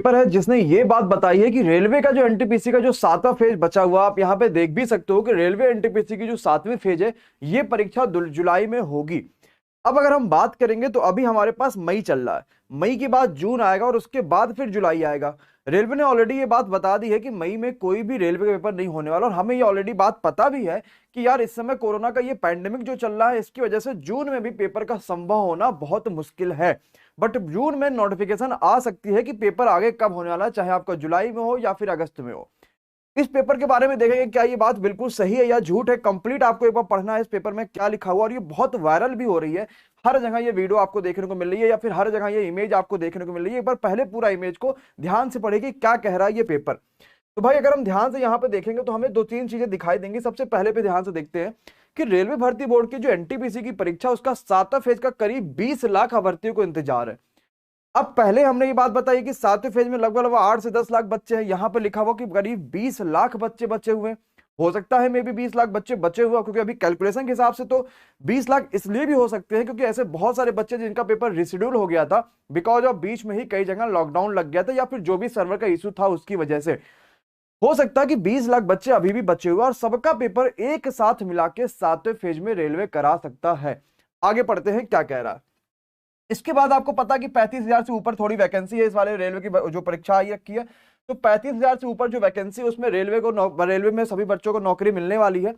पर है जिसने ये बात बताई है कि रेलवे का जो एनटीपीसी का जो 7वां फेज बचा हुआ, आप यहां पे देख भी सकते हो कि रेलवे एनटीपीसी की जो 7वीं फेज है, ये परीक्षा जुलाई में होगी। अब अगर हम बात करेंगे तो अभी हमारे पास मई चल रहा है, मई के बाद जून आएगा और उसके बाद फिर जुलाई आएगा। रेलवे ने ऑलरेडी ये बात बता दी है कि मई में कोई भी रेलवे का पेपर नहीं होने वाला, और हमें ये ऑलरेडी बात पता भी है कि यार इस समय कोरोना का ये पैंडेमिक जो चल रहा है, इसकी वजह से जून में भी पेपर का संभव होना बहुत मुश्किल है। बट जून में नोटिफिकेशन आ सकती है कि पेपर आगे कब होने वाला है, चाहे आपका जुलाई में हो या फिर अगस्त में हो। इस पेपर के बारे में देखेंगे क्या ये बात बिल्कुल सही है या झूठ है, कंप्लीट आपको एक बार पढ़ना है इस पेपर में क्या लिखा हुआ। और ये बहुत वायरल भी हो रही है, हर जगह ये वीडियो आपको देखने को मिल रही है या फिर हर जगह ये इमेज आपको देखने को मिल रही है। एक बार पहले पूरा इमेज को ध्यान से पढ़ेगी क्या कह रहा है ये पेपर। तो भाई अगर हम ध्यान से यहाँ पे देखेंगे तो हमें दो तीन चीजें दिखाई देंगी। सबसे पहले पे ध्यान से देखते हैं कि रेलवे भर्ती बोर्ड की जो एनटीपीसी की परीक्षा, उसका 7वां फेज का करीब 20 लाख अभ्यर्थियों को इंतजार है। अब पहले हमने ये बात बताई कि 7वें फेज में लगभग 8 से 10 लाख बच्चे हैं, यहां पर लिखा हुआ कि करीब 20 लाख बच्चे बचे हुए। हो सकता है मे भी 20 लाख बच्चे बचे हुए, क्योंकि अभी कैलकुलेशन के हिसाब से तो 20 लाख इसलिए भी हो सकते हैं क्योंकि ऐसे बहुत सारे बच्चे जिनका पेपर रिशेड्यूल हो गया था बिकॉज ऑफ बीच में ही कई जगह लॉकडाउन लग गया था या फिर जो भी सर्वर का इशू था उसकी वजह से। हो सकता है कि 20 लाख बच्चे अभी भी बचे हुए और सबका पेपर एक साथ मिला के 7वें फेज में रेलवे करा सकता है। आगे पढ़ते हैं क्या कह रहा है। इसके बाद आपको पता कि 35,000 से ऊपर थोड़ी वैकेंसी है इस वाले रेलवे की जो परीक्षा आई रखी है। तो 35,000 से ऊपर जो वैकेंसी है उसमें रेलवे में सभी बच्चों को नौकरी मिलने वाली है।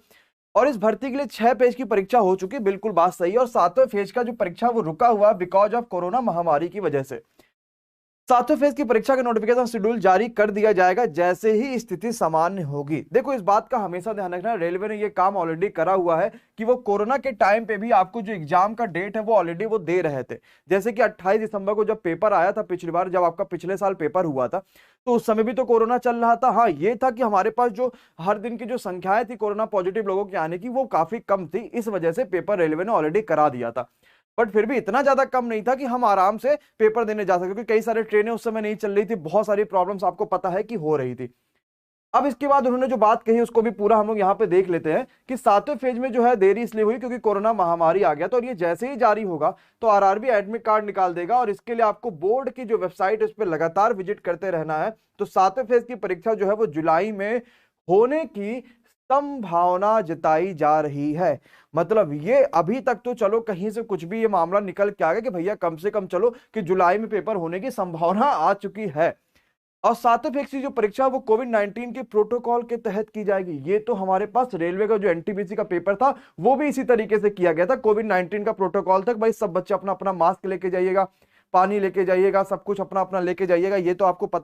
और इस भर्ती के लिए 6 पेज की परीक्षा हो चुकी है, बिल्कुल बात सही है। और 7वें फेज का जो परीक्षा वो रुका हुआ बिकॉज ऑफ कोरोना महामारी की वजह से। 7वें फेज की परीक्षा का नोटिफिकेशन शेड्यूल जारी कर दिया जाएगा जैसे ही स्थिति सामान्य होगी। देखो इस बात का हमेशा ध्यान रखना, रेलवे ने ये काम ऑलरेडी करा हुआ है कि वो कोरोना के टाइम पे भी आपको जो एग्जाम का डेट है वो ऑलरेडी वो दे रहे थे। जैसे कि 28 दिसंबर को जब पेपर आया था, पिछली बार जब आपका पिछले साल पेपर हुआ था, तो उस समय भी तो कोरोना चल रहा था। हाँ ये था कि हमारे पास जो हर दिन की जो संख्याएं थी कोरोना पॉजिटिव लोगों के आने की वो काफी कम थी, इस वजह से पेपर रेलवे ने ऑलरेडी करा दिया था। बट फिर भी इतना ज्यादा कम नहीं था कि हम आराम से पेपर देने जा सकते, क्योंकि कई सारे ट्रेनें उस समय नहीं चल रही थी, बहुत सारी प्रॉब्लम्स आपको पता है कि हो रही थी। अब इसके बाद उन्होंने जो बात कही उसको भी पूरा हम लोग यहाँ पे देख लेते हैं कि 7वें फेज में जो है देरी इसलिए हुई क्योंकि कोरोना महामारी आ गया। तो और ये जैसे ही जारी होगा तो आरआरबी एडमिट कार्ड निकाल देगा और इसके लिए आपको बोर्ड की जो वेबसाइट है उस पर लगातार विजिट करते रहना है। तो 7वें फेज की परीक्षा जो है वो जुलाई में होने की संभावना जताई जा रही है। मतलब ये अभी तक तो चलो कहीं से कुछ भी ये मामला निकल के आ गया कि भैया कम से कम चलो कि जुलाई में पेपर होने की संभावना आ चुकी है। और 7वें फेज की जो परीक्षा वो कोविड-19 के प्रोटोकॉल के तहत की जाएगी। ये तो हमारे पास रेलवे का जो एनटीपीसी का पेपर था वो भी इसी तरीके से किया गया था, कोविड-19 का प्रोटोकॉल तक। भाई सब बच्चे अपना अपना मास्क लेके जाइएगा, पानी लेके जाइएगा, सब कुछ अपना अपना लेके जाइएगा, ये तो आपको पता